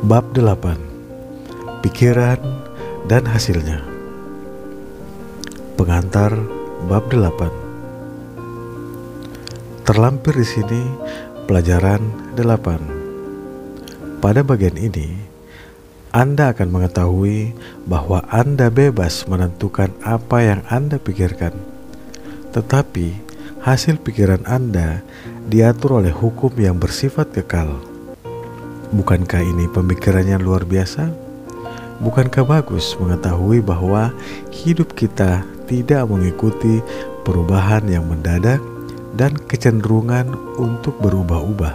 Bab 8. Pikiran dan hasilnya. Pengantar bab 8. Terlampir di sini pelajaran 8. Pada bagian ini, Anda akan mengetahui bahwa Anda bebas menentukan apa yang Anda pikirkan. Tetapi, hasil pikiran Anda diatur oleh hukum yang bersifat kekal. Bukankah ini pemikiran yang luar biasa? Bukankah bagus mengetahui bahwa hidup kita tidak mengikuti perubahan yang mendadak dan kecenderungan untuk berubah-ubah?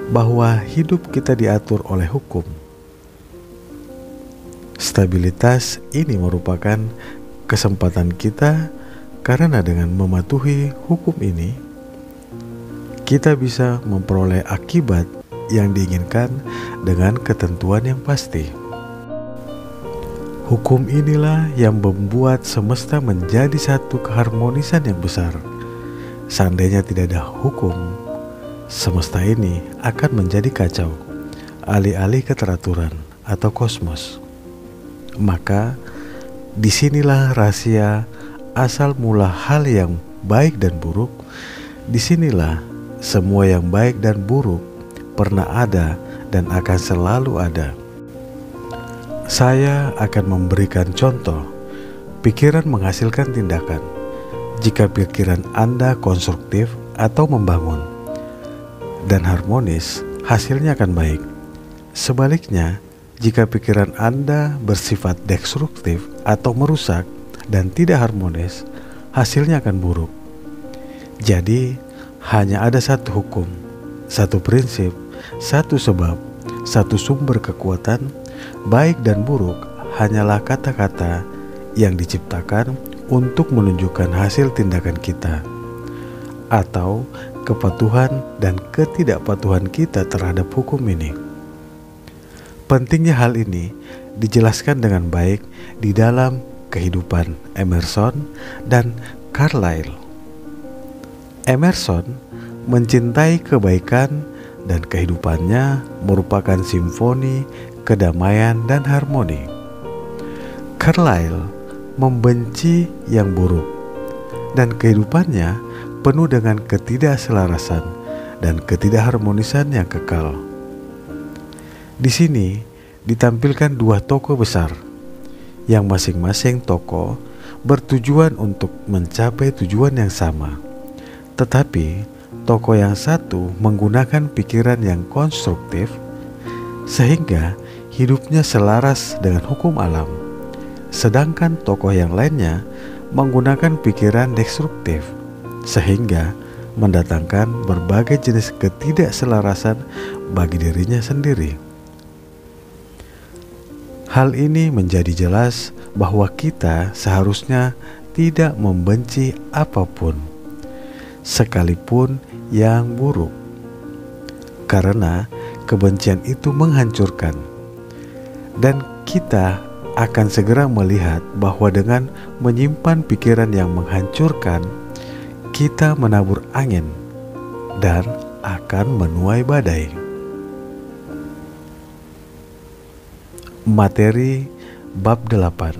Bahwa hidup kita diatur oleh hukum. Stabilitas ini merupakan kesempatan kita karena dengan mematuhi hukum ini, kita bisa memperoleh akibat yang diinginkan dengan ketentuan yang pasti. Hukum inilah yang membuat semesta menjadi satu keharmonisan yang besar. Seandainya tidak ada hukum, semesta ini akan menjadi kacau, alih-alih keteraturan atau kosmos. Maka, disinilah rahasia asal mula hal yang baik dan buruk. Disinilah semua yang baik dan buruk pernah ada dan akan selalu ada. Saya akan memberikan contoh. Pikiran menghasilkan tindakan. Jika pikiran Anda konstruktif atau membangun dan harmonis, hasilnya akan baik. Sebaliknya, jika pikiran Anda bersifat destruktif atau merusak dan tidak harmonis, hasilnya akan buruk. Jadi, hanya ada satu hukum, satu prinsip, satu sebab, satu sumber kekuatan. Baik dan buruk hanyalah kata-kata yang diciptakan untuk menunjukkan hasil tindakan kita, atau kepatuhan dan ketidakpatuhan kita terhadap hukum ini. Pentingnya hal ini dijelaskan dengan baik di dalam kehidupan Emerson dan Carlyle. Emerson mencintai kebaikan dan kehidupannya merupakan simfoni kedamaian dan harmoni. Carlyle membenci yang buruk dan kehidupannya penuh dengan ketidakselarasan dan ketidakharmonisan yang kekal. Di sini ditampilkan dua tokoh besar yang masing-masing tokoh bertujuan untuk mencapai tujuan yang sama. Tetapi tokoh yang satu menggunakan pikiran yang konstruktif sehingga hidupnya selaras dengan hukum alam, sedangkan tokoh yang lainnya menggunakan pikiran destruktif sehingga mendatangkan berbagai jenis ketidakselarasan bagi dirinya sendiri. Hal ini menjadi jelas bahwa kita seharusnya tidak membenci apapun, sekalipun yang buruk, karena kebencian itu menghancurkan. Dan kita akan segera melihat bahwa dengan menyimpan pikiran yang menghancurkan, kita menabur angin dan akan menuai badai. Materi bab 8.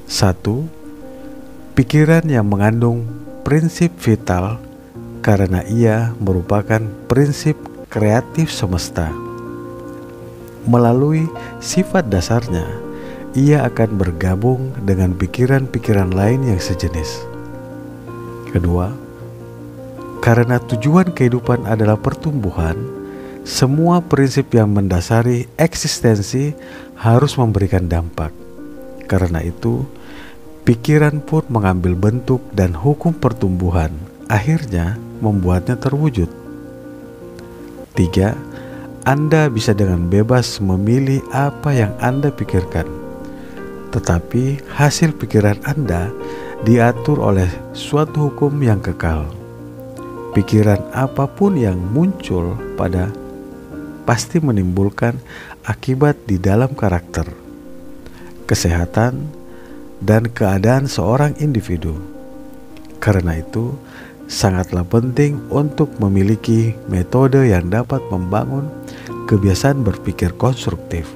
1. Pikiran yang mengandung prinsip vital karena ia merupakan prinsip kreatif semesta. Melalui sifat dasarnya, ia akan bergabung dengan pikiran-pikiran lain yang sejenis. Kedua, karena tujuan kehidupan adalah pertumbuhan, semua prinsip yang mendasari eksistensi harus memberikan dampak. Karena itu, pikiran pun mengambil bentuk dan hukum pertumbuhan, akhirnya membuatnya terwujud. 3. Anda bisa dengan bebas memilih apa yang Anda pikirkan, tetapi hasil pikiran Anda diatur oleh suatu hukum yang kekal. Pikiran apapun yang muncul pasti menimbulkan akibat di dalam karakter, kesehatan, dan keadaan seorang individu. Karena itu, sangatlah penting untuk memiliki metode yang dapat membangun kebiasaan berpikir konstruktif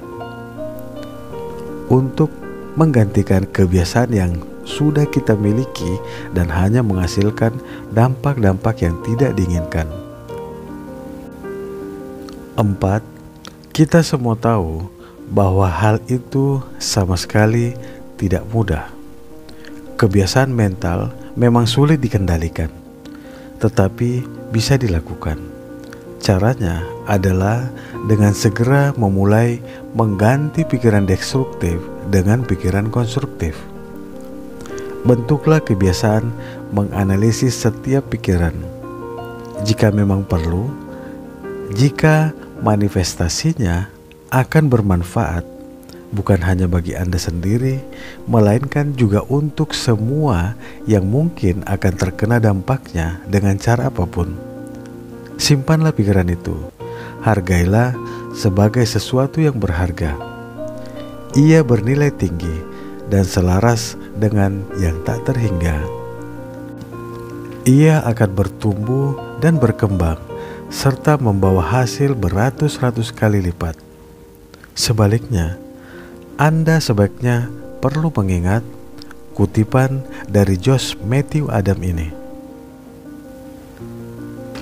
untuk menggantikan kebiasaan yang sudah kita miliki dan hanya menghasilkan dampak-dampak yang tidak diinginkan. 4. Kita semua tahu bahwa hal itu sama sekali tidak mudah. Kebiasaan mental memang sulit dikendalikan, tetapi bisa dilakukan. Caranya adalah dengan segera memulai mengganti pikiran destruktif dengan pikiran konstruktif. Bentuklah kebiasaan menganalisis setiap pikiran. Jika memang perlu, jika manifestasinya akan bermanfaat, bukan hanya bagi Anda sendiri, melainkan juga untuk semua yang mungkin akan terkena dampaknya dengan cara apapun. Simpanlah pikiran itu, hargailah sebagai sesuatu yang berharga. Ia bernilai tinggi dan selaras dengan yang tak terhingga. Ia akan bertumbuh dan berkembang serta membawa hasil beratus-ratus kali lipat. Sebaliknya, Anda sebaiknya perlu mengingat kutipan dari Josh Matthew Adam ini.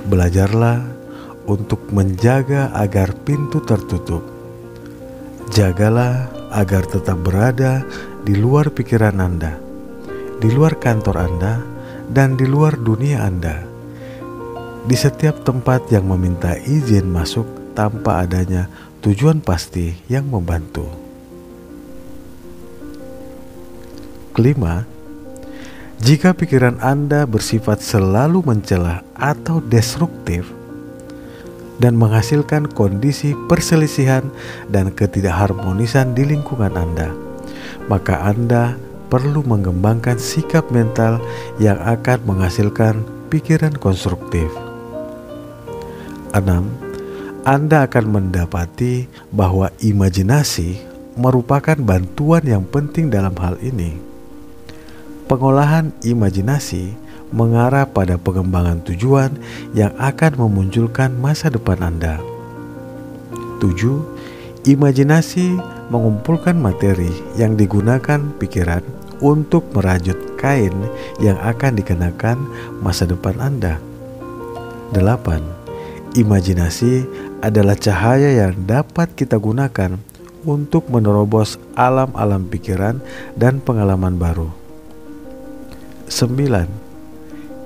Belajarlah untuk menjaga agar pintu tertutup. Jagalah agar tetap berada di luar pikiran Anda, di luar kantor Anda, dan di luar dunia Anda. Di setiap tempat yang meminta izin masuk tanpa adanya tujuan pasti yang membantu. Kelima, jika pikiran Anda bersifat selalu mencela atau destruktif dan menghasilkan kondisi perselisihan dan ketidakharmonisan di lingkungan Anda, maka Anda perlu mengembangkan sikap mental yang akan menghasilkan pikiran konstruktif. 6. Anda akan mendapati bahwa imajinasi merupakan bantuan yang penting dalam hal ini. Pengolahan imajinasi mengarah pada pengembangan tujuan yang akan memunculkan masa depan Anda. 7. Imajinasi mengumpulkan materi yang digunakan pikiran untuk merajut kain yang akan dikenakan masa depan Anda. 8. Imajinasi adalah cahaya yang dapat kita gunakan untuk menerobos alam-alam pikiran dan pengalaman baru. 9.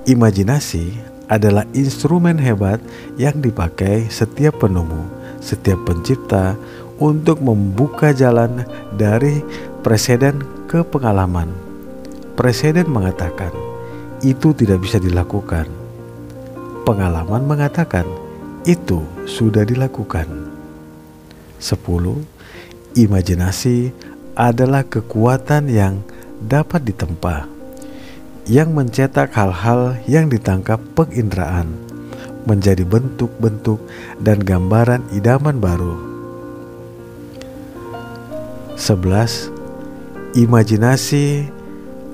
Imajinasi adalah instrumen hebat yang dipakai setiap penemu, setiap pencipta untuk membuka jalan dari preseden ke pengalaman. Preseden mengatakan, itu tidak bisa dilakukan. Pengalaman mengatakan, itu sudah dilakukan. 10. Imajinasi adalah kekuatan yang dapat ditempa, yang mencetak hal-hal yang ditangkap penginderaan menjadi bentuk-bentuk dan gambaran idaman baru. 11. Imajinasi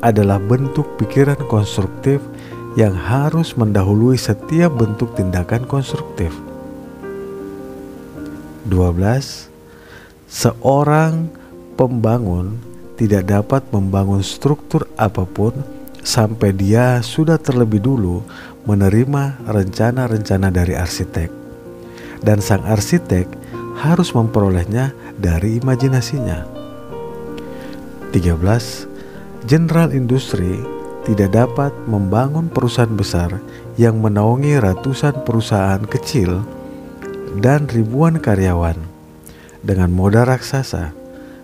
adalah bentuk pikiran konstruktif yang harus mendahului setiap bentuk tindakan konstruktif. 12. Seorang pembangun tidak dapat membangun struktur apapun sampai dia sudah terlebih dulu menerima rencana-rencana dari arsitek, dan sang arsitek harus memperolehnya dari imajinasinya. 13. Jenderal industri tidak dapat membangun perusahaan besar yang menaungi ratusan perusahaan kecil dan ribuan karyawan dengan modal raksasa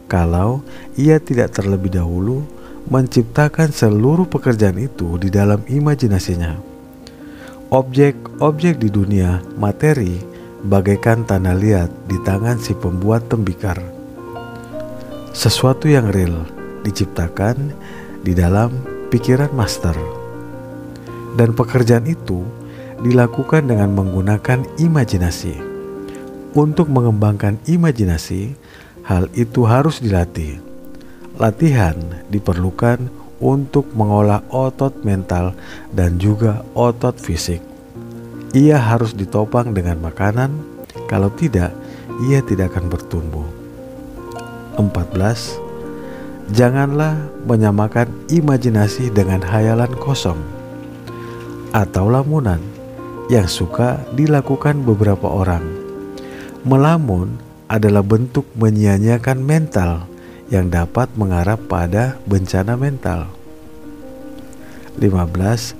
kalau ia tidak terlebih dahulu menciptakan seluruh pekerjaan itu di dalam imajinasinya. Objek-objek di dunia materi bagaikan tanah liat di tangan si pembuat tembikar. Sesuatu yang real diciptakan di dalam pikiran master, dan pekerjaan itu dilakukan dengan menggunakan imajinasi. Untuk mengembangkan imajinasi, hal itu harus dilatih. Latihan diperlukan untuk mengolah otot mental dan juga otot fisik. Ia harus ditopang dengan makanan, kalau tidak, ia tidak akan bertumbuh. 14. Janganlah menyamakan imajinasi dengan hayalan kosong atau lamunan yang suka dilakukan beberapa orang. Melamun adalah bentuk menyia-nyiakan mental yang dapat mengarah pada bencana mental. 15.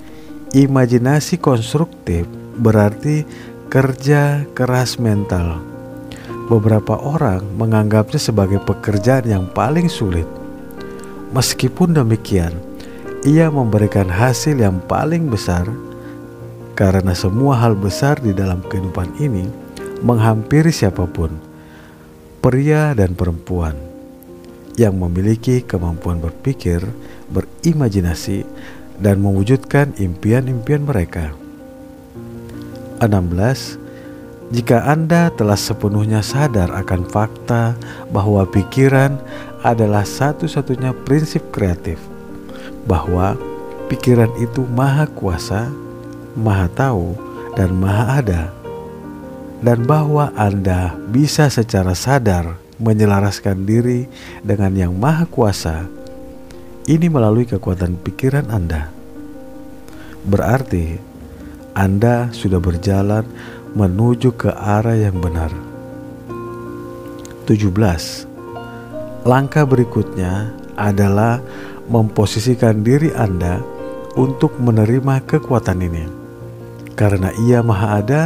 Imajinasi konstruktif berarti kerja keras mental. Beberapa orang menganggapnya sebagai pekerjaan yang paling sulit. Meskipun demikian, ia memberikan hasil yang paling besar karena semua hal besar di dalam kehidupan ini menghampiri siapapun, pria dan perempuan, yang memiliki kemampuan berpikir, berimajinasi, dan mewujudkan impian-impian mereka. 16. Jika Anda telah sepenuhnya sadar akan fakta bahwa pikiran adalah satu-satunya prinsip kreatif, bahwa pikiran itu maha kuasa, maha tahu, dan maha ada, dan bahwa Anda bisa secara sadar menyelaraskan diri dengan yang maha kuasa, ini melalui kekuatan pikiran Anda. Berarti Anda sudah berjalan menuju ke arah yang benar. 17. Langkah berikutnya adalah memposisikan diri Anda untuk menerima kekuatan ini. Karena Ia Maha Ada,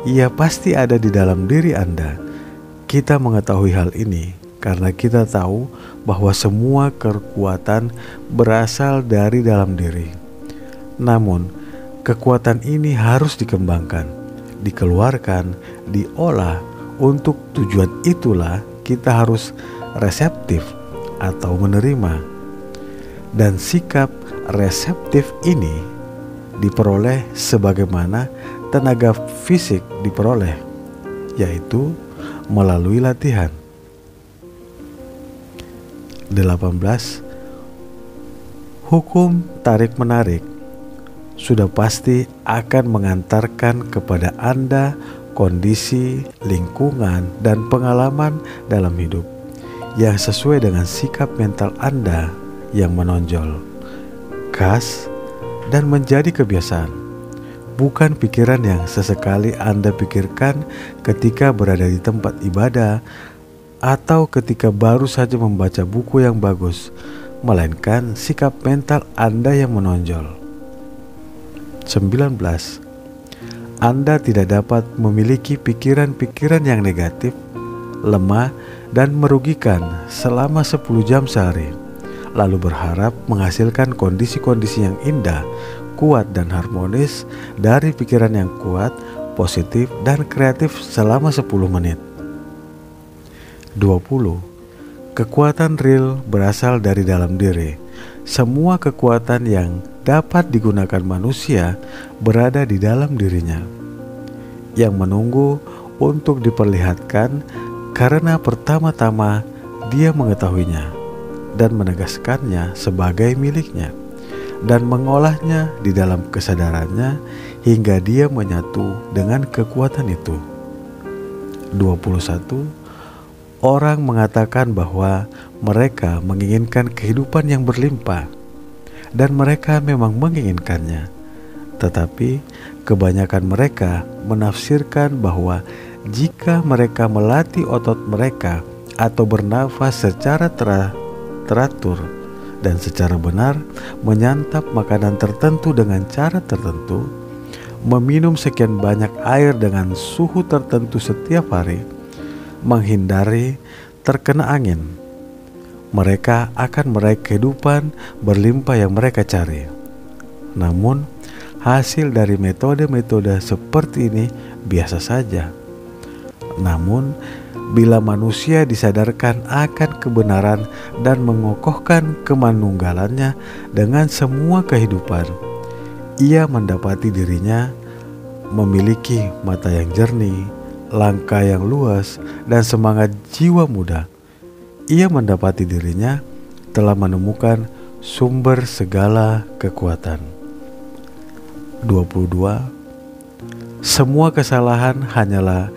Ia pasti ada di dalam diri Anda. Kita mengetahui hal ini karena kita tahu bahwa semua kekuatan berasal dari dalam diri. Namun, kekuatan ini harus dikembangkan, dikeluarkan, diolah. Untuk tujuan itulah kita harus reseptif atau menerima. Dan sikap reseptif ini diperoleh sebagaimana tenaga fisik diperoleh, yaitu melalui latihan. 18. Hukum tarik-menarik sudah pasti akan mengantarkan kepada Anda kondisi, lingkungan, dan pengalaman dalam hidup yang sesuai dengan sikap mental Anda yang menonjol, khas, dan menjadi kebiasaan. Bukan pikiran yang sesekali Anda pikirkan ketika berada di tempat ibadah atau ketika baru saja membaca buku yang bagus, melainkan sikap mental Anda yang menonjol. 19. Anda tidak dapat memiliki pikiran-pikiran yang negatif, lemah, dan merugikan selama 10 jam sehari, lalu berharap menghasilkan kondisi-kondisi yang indah, kuat, dan harmonis dari pikiran yang kuat, positif, dan kreatif selama 10 menit. 20. Kekuatan real berasal dari dalam diri. Semua kekuatan yang dapat digunakan manusia berada di dalam dirinya, yang menunggu untuk diperlihatkan karena pertama-tama dia mengetahuinya dan menegaskannya sebagai miliknya dan mengolahnya di dalam kesadarannya hingga dia menyatu dengan kekuatan itu. 21. Orang mengatakan bahwa mereka menginginkan kehidupan yang berlimpah, dan mereka memang menginginkannya. Tetapi kebanyakan mereka menafsirkan bahwa jika mereka melatih otot mereka atau bernafas secara teratur dan secara benar, menyantap makanan tertentu dengan cara tertentu, meminum sekian banyak air dengan suhu tertentu setiap hari, menghindari terkena angin, mereka akan meraih kehidupan berlimpah yang mereka cari. Namun, hasil dari metode-metode seperti ini biasa saja. Namun, bila manusia disadarkan akan kebenaran dan mengokohkan kemanunggalannya dengan semua kehidupan, ia mendapati dirinya memiliki mata yang jernih, langkah yang luas, dan semangat jiwa muda. Ia mendapati dirinya telah menemukan sumber segala kekuatan. 22. Semua kesalahan hanyalah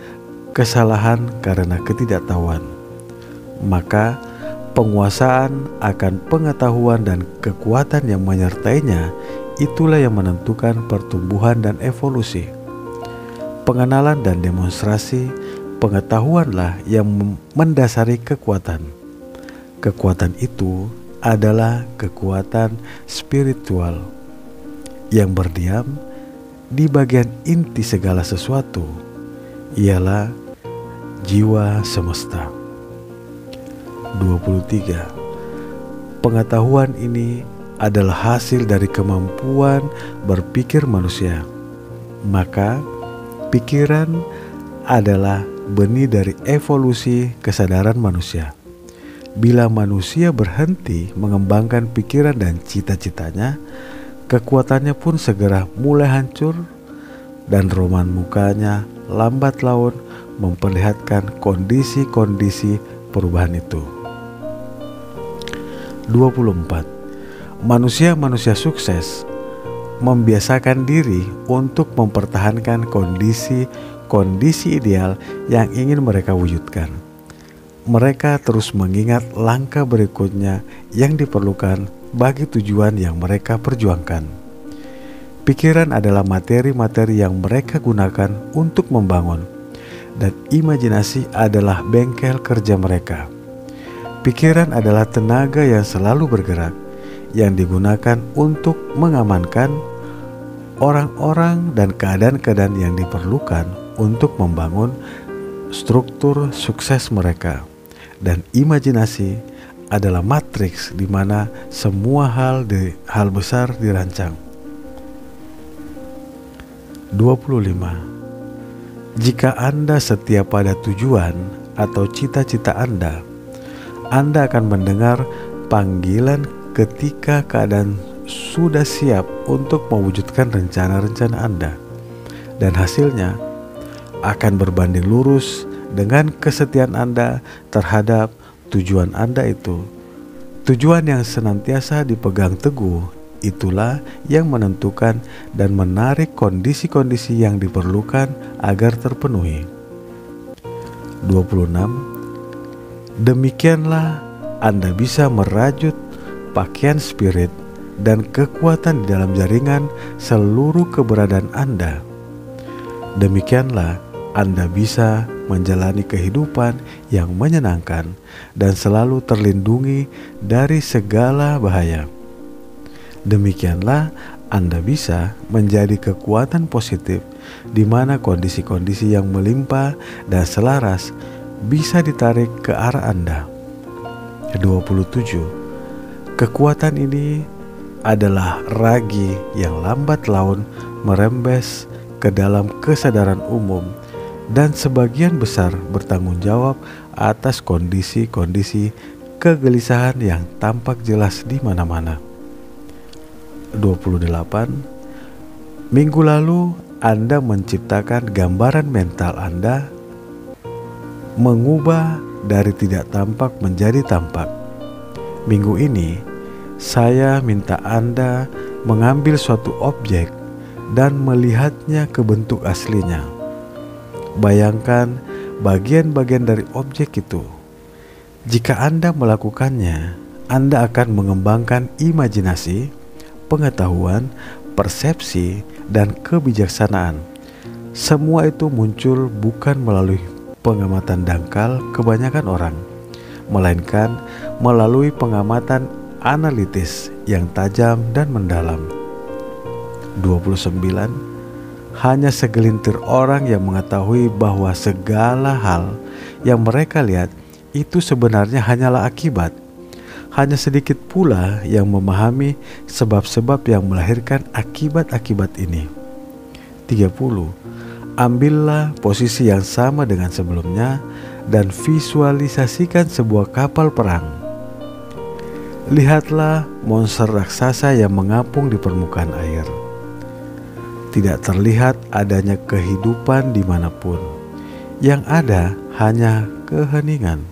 kesalahan karena ketidaktahuan. Maka penguasaan akan pengetahuan dan kekuatan yang menyertainya itulah yang menentukan pertumbuhan dan evolusi. Pengenalan dan demonstrasi pengetahuanlah yang mendasari kekuatan. Kekuatan itu adalah kekuatan spiritual yang berdiam di bagian inti segala sesuatu, ialah jiwa semesta. 23. Pengetahuan ini adalah hasil dari kemampuan berpikir manusia. Maka pikiran adalah benih dari evolusi kesadaran manusia. Bila manusia berhenti mengembangkan pikiran dan cita-citanya, kekuatannya pun segera mulai hancur dan roman mukanya lambat laun memperlihatkan kondisi-kondisi perubahan itu. 24. Manusia-manusia sukses membiasakan diri untuk mempertahankan kondisi ideal yang ingin mereka wujudkan. Mereka terus mengingat langkah berikutnya yang diperlukan bagi tujuan yang mereka perjuangkan. Pikiran adalah materi-materi yang mereka gunakan untuk membangun, dan imajinasi adalah bengkel kerja mereka. Pikiran adalah tenaga yang selalu bergerak, yang digunakan untuk mengamankan orang-orang dan keadaan-keadaan yang diperlukan untuk membangun struktur sukses mereka. Dan imajinasi adalah matriks di mana semua hal besar dirancang. 25. Jika Anda setia pada tujuan atau cita-cita Anda akan mendengar panggilan ketika keadaan sudah siap untuk mewujudkan rencana-rencana Anda, dan hasilnya akan berbanding lurus dengan kesetiaan Anda terhadap tujuan Anda itu. Tujuan yang senantiasa dipegang teguh itulah yang menentukan dan menarik kondisi-kondisi yang diperlukan agar terpenuhi. 26. Demikianlah Anda bisa merajut pakaian spirit dan kekuatan di dalam jaringan seluruh keberadaan Anda. Demikianlah Anda bisa menjalani kehidupan yang menyenangkan dan selalu terlindungi dari segala bahaya. Demikianlah Anda bisa menjadi kekuatan positif di mana kondisi-kondisi yang melimpah dan selaras bisa ditarik ke arah Anda. 27. Kekuatan ini adalah ragi yang lambat laun merembes ke dalam kesadaran umum dan sebagian besar bertanggung jawab atas kondisi-kondisi kegelisahan yang tampak jelas di mana-mana. 28. Minggu lalu Anda menciptakan gambaran mental Anda mengubah dari tidak tampak menjadi tampak. Minggu ini saya minta Anda mengambil suatu objek dan melihatnya ke bentuk aslinya. Bayangkan bagian-bagian dari objek itu. Jika Anda melakukannya, Anda akan mengembangkan imajinasi, pengetahuan, persepsi, dan kebijaksanaan. Semua itu muncul bukan melalui pengamatan dangkal kebanyakan orang, melainkan melalui pengamatan analitis yang tajam dan mendalam. 29. Hanya segelintir orang yang mengetahui bahwa segala hal yang mereka lihat itu sebenarnya hanyalah akibat. Hanya sedikit pula yang memahami sebab-sebab yang melahirkan akibat-akibat ini. 30. Ambillah posisi yang sama dengan sebelumnya dan visualisasikan sebuah kapal perang. Lihatlah monster raksasa yang mengapung di permukaan air. Tidak terlihat adanya kehidupan dimanapun. Yang ada hanya keheningan.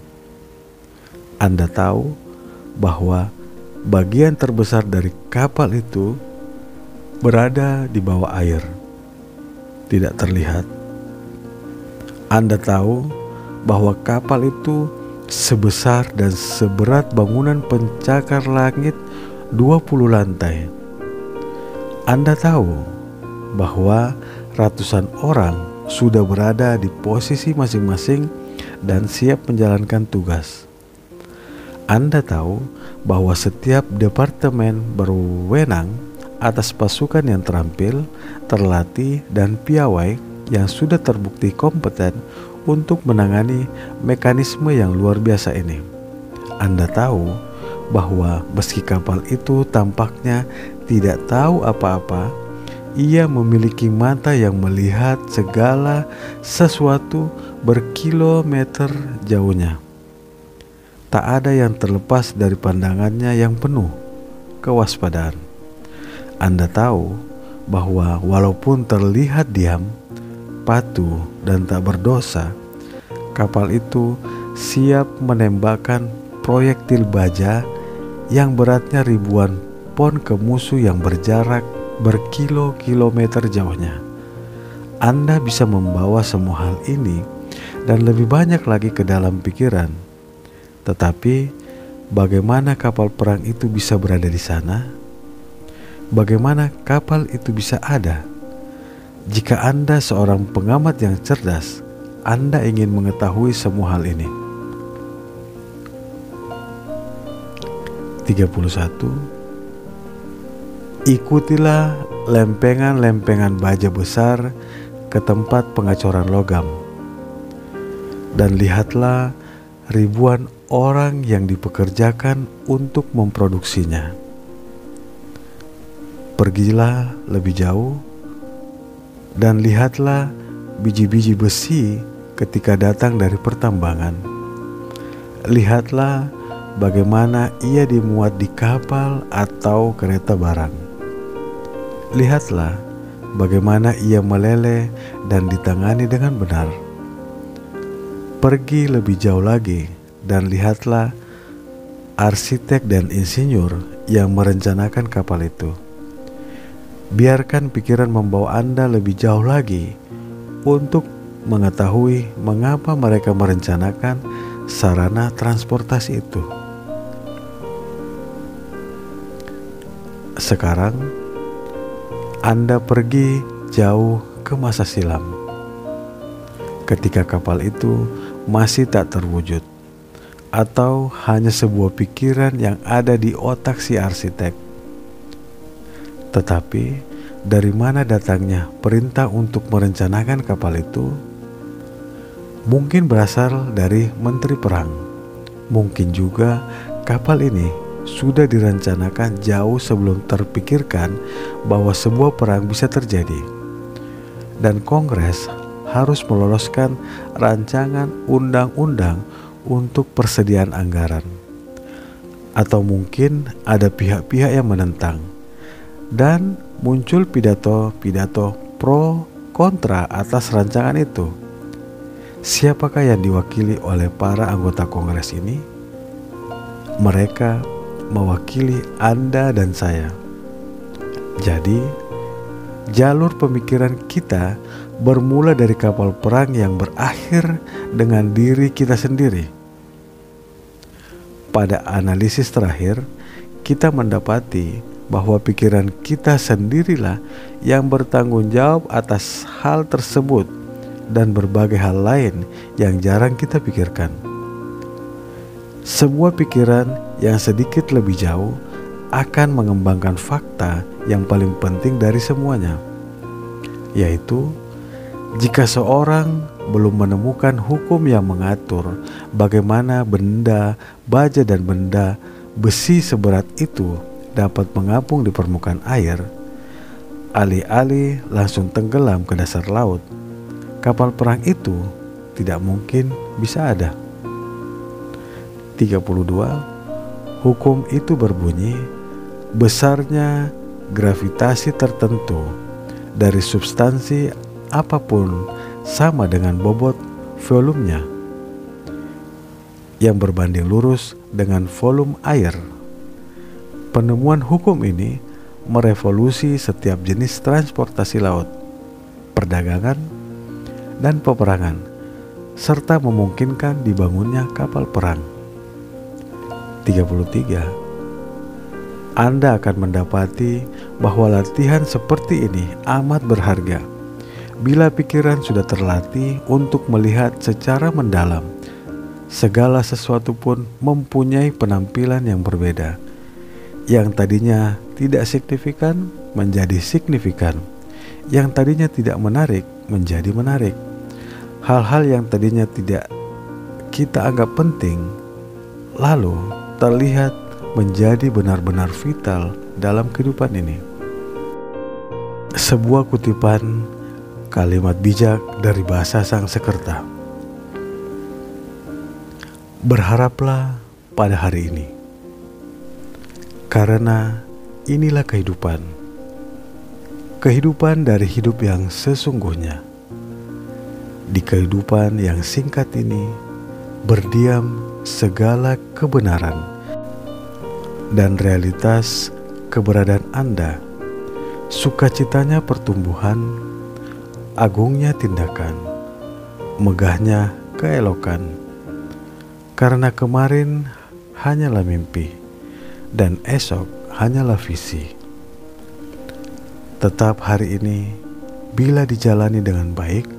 Anda tahu bahwa bagian terbesar dari kapal itu berada di bawah air. Tidak terlihat. Anda tahu bahwa kapal itu sebesar dan seberat bangunan pencakar langit 20 lantai. Anda tahu bahwa ratusan orang sudah berada di posisi masing-masing dan siap menjalankan tugas. Anda tahu bahwa setiap departemen berwenang atas pasukan yang terampil, terlatih, dan piawai yang sudah terbukti kompeten untuk menangani mekanisme yang luar biasa ini. Anda tahu bahwa meski kapal itu tampaknya tidak tahu apa-apa, ia memiliki mata yang melihat segala sesuatu berkilometer jauhnya. Tak ada yang terlepas dari pandangannya yang penuh kewaspadaan. Anda tahu bahwa walaupun terlihat diam, patuh, dan tak berdosa, kapal itu siap menembakkan proyektil baja yang beratnya ribuan pon ke musuh yang berjarak berkilo-kilometer jauhnya. Anda bisa membawa semua hal ini dan lebih banyak lagi ke dalam pikiran. Tetapi bagaimana kapal perang itu bisa berada di sana? Bagaimana kapal itu bisa ada? Jika Anda seorang pengamat yang cerdas, Anda ingin mengetahui semua hal ini. 31. Ikutilah lempengan-lempengan baja besar ke tempat pengacoran logam, dan lihatlah ribuan orang yang dipekerjakan untuk memproduksinya. Pergilah lebih jauh dan lihatlah biji-biji besi ketika datang dari pertambangan. Lihatlah bagaimana ia dimuat di kapal atau kereta barang. Lihatlah bagaimana ia meleleh dan ditangani dengan benar. Pergi lebih jauh lagi dan lihatlah arsitek dan insinyur yang merencanakan kapal itu. Biarkan pikiran membawa Anda lebih jauh lagi untuk mengetahui mengapa mereka merencanakan sarana transportasi itu. Sekarang Anda pergi jauh ke masa silam, ketika kapal itu masih tak terwujud, atau hanya sebuah pikiran yang ada di otak si arsitek. Tetapi dari mana datangnya perintah untuk merencanakan kapal itu? Mungkin berasal dari Menteri Perang. Mungkin juga kapal ini sudah direncanakan jauh sebelum terpikirkan bahwa sebuah perang bisa terjadi, dan Kongres harus meloloskan rancangan undang-undang untuk persediaan anggaran. Atau mungkin ada pihak-pihak yang menentang, dan muncul pidato-pidato pro kontra atas rancangan itu. Siapakah yang diwakili oleh para anggota Kongres ini? Mereka mewakili Anda dan saya. Jadi, jalur pemikiran kita bermula dari kapal perang yang berakhir dengan diri kita sendiri. Pada analisis terakhir, kita mendapati bahwa pikiran kita sendirilah yang bertanggung jawab atas hal tersebut dan berbagai hal lain yang jarang kita pikirkan. Sebuah pikiran yang sedikit lebih jauh akan mengembangkan fakta yang paling penting dari semuanya, yaitu jika seorang belum menemukan hukum yang mengatur bagaimana benda, baja dan benda besi seberat itu dapat mengapung di permukaan air, alih-alih langsung tenggelam ke dasar laut, kapal perang itu tidak mungkin bisa ada. 32. Hukum itu berbunyi, besarnya gravitasi tertentu dari substansi apapun sama dengan bobot volumenya yang berbanding lurus dengan volume air. Penemuan hukum ini merevolusi setiap jenis transportasi laut, perdagangan, dan peperangan, serta memungkinkan dibangunnya kapal perang. 33. Anda akan mendapati bahwa latihan seperti ini amat berharga bila pikiran sudah terlatih untuk melihat secara mendalam. Segala sesuatu pun mempunyai penampilan yang berbeda. Yang tadinya tidak signifikan menjadi signifikan. Yang tadinya tidak menarik menjadi menarik. Hal-hal yang tadinya tidak kita anggap penting, lalu terlihat menjadi benar-benar vital dalam kehidupan ini. Sebuah kutipan kalimat bijak dari bahasa Sanskerta. Berharaplah pada hari ini, karena inilah kehidupan. Kehidupan dari hidup yang sesungguhnya. Di kehidupan yang singkat ini, berdiam segala kebenaran dan realitas keberadaan Anda, sukacitanya pertumbuhan, agungnya tindakan, megahnya keelokan. Karena kemarin hanyalah mimpi, dan esok hanyalah visi. Tetap hari ini, bila dijalani dengan baik,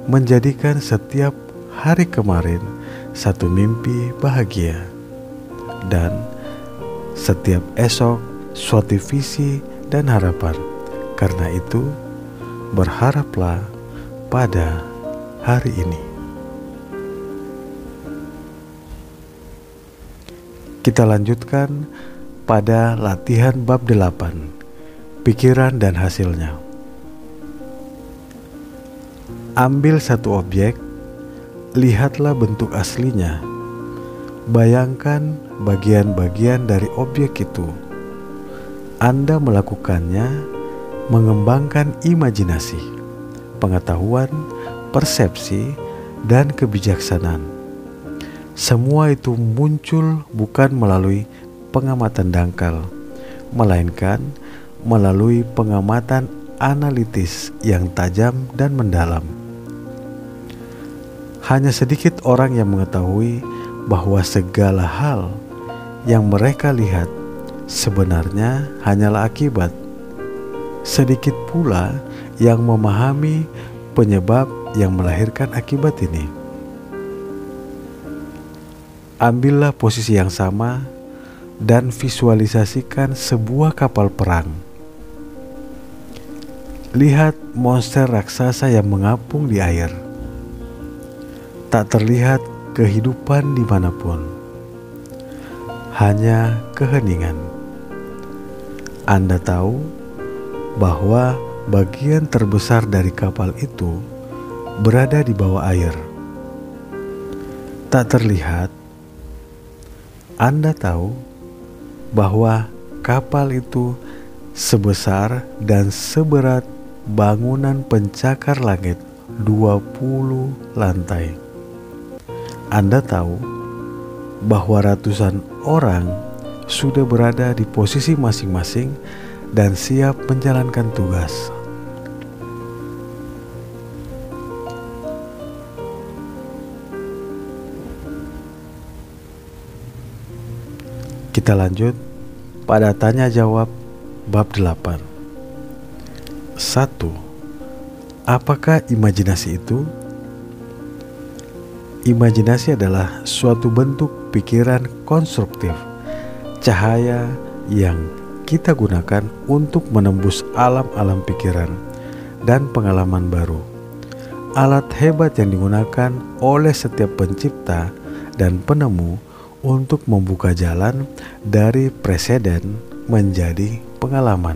menjadikan setiap hari kemarin satu mimpi bahagia, dan setiap esok suatu visi dan harapan. Karena itu, berharaplah pada hari ini. Kita lanjutkan pada latihan bab 8, pikiran dan hasilnya. Ambil satu objek, lihatlah bentuk aslinya. Bayangkan bagian-bagian dari objek itu. Anda melakukannya mengembangkan imajinasi, pengetahuan, persepsi, dan kebijaksanaan. Semua itu muncul bukan melalui pengamatan dangkal, melainkan melalui pengamatan analitis yang tajam dan mendalam. Hanya sedikit orang yang mengetahui bahwa segala hal yang mereka lihat sebenarnya hanyalah akibat. Sedikit pula yang memahami penyebab yang melahirkan akibat ini. Ambillah posisi yang sama dan visualisasikan sebuah kapal perang. Lihat monster raksasa yang mengapung di air. Tak terlihat kehidupan dimanapun, hanya keheningan. Anda tahu bahwa bagian terbesar dari kapal itu berada di bawah air. Tak terlihat. Anda tahu bahwa kapal itu sebesar dan seberat bangunan pencakar langit 20 lantai. Anda tahu bahwa ratusan orang sudah berada di posisi masing-masing dan siap menjalankan tugas. Kita lanjut pada tanya jawab bab 8. 1. Apakah imajinasi itu? Imajinasi adalah suatu bentuk pikiran konstruktif, cahaya yang kita gunakan untuk menembus alam-alam pikiran dan pengalaman baru. Alat hebat yang digunakan oleh setiap pencipta dan penemu untuk membuka jalan dari preseden menjadi pengalaman.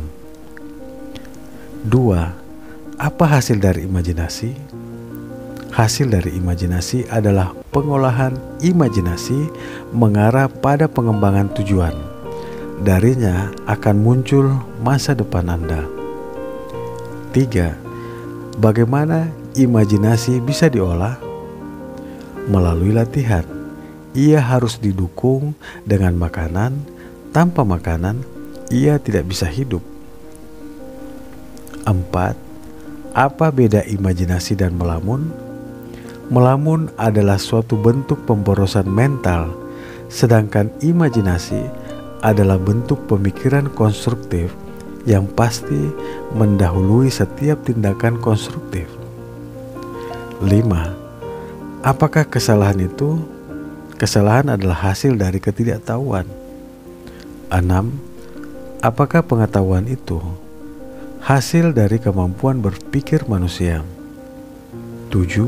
2. Apa hasil dari imajinasi? Hasil dari imajinasi adalah pengolahan imajinasi mengarah pada pengembangan tujuan. Darinya akan muncul masa depan Anda. 3. Bagaimana imajinasi bisa diolah? Melalui latihan. Ia harus didukung dengan makanan. Tanpa makanan, ia tidak bisa hidup. 4. Apa beda imajinasi dan melamun? Melamun adalah suatu bentuk pemborosan mental, sedangkan imajinasi adalah bentuk pemikiran konstruktif yang pasti mendahului setiap tindakan konstruktif. 5. Apakah kesalahan itu? Kesalahan adalah hasil dari ketidaktahuan. 6. Apakah pengetahuan itu hasil dari kemampuan berpikir manusia? 7.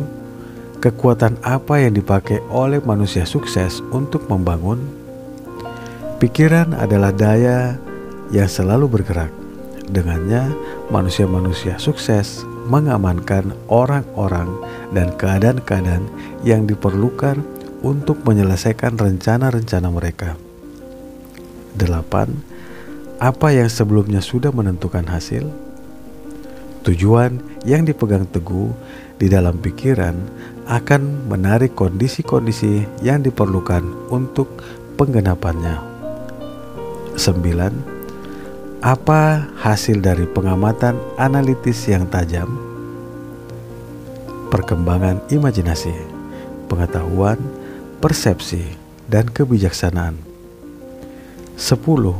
Kekuatan apa yang dipakai oleh manusia sukses untuk membangun? Pikiran adalah daya yang selalu bergerak. Dengannya, manusia-manusia sukses mengamankan orang-orang dan keadaan-keadaan yang diperlukan untuk menyelesaikan rencana-rencana mereka. 8. Apa yang sebelumnya sudah menentukan hasil? Tujuan yang dipegang teguh di dalam pikiran akan menarik kondisi-kondisi yang diperlukan untuk penggenapannya. 9. Apa hasil dari pengamatan analitis yang tajam? Perkembangan imajinasi, pengetahuan, persepsi, dan kebijaksanaan. 10.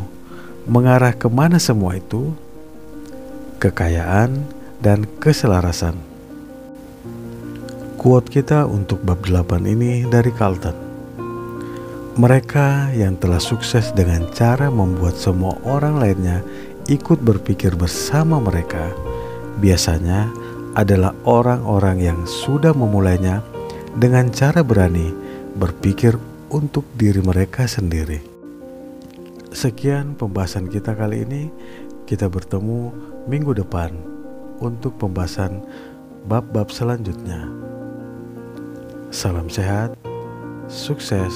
Mengarah kemana semua itu? Kekayaan dan keselarasan. Quote kita untuk bab 8 ini dari Carlton. Mereka yang telah sukses dengan cara membuat semua orang lainnya ikut berpikir bersama mereka biasanya adalah orang-orang yang sudah memulainya dengan cara berani berpikir untuk diri mereka sendiri. Sekian pembahasan kita kali ini. Kita bertemu minggu depan untuk pembahasan bab-bab selanjutnya. Salam sehat, sukses,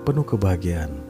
penuh kebahagiaan.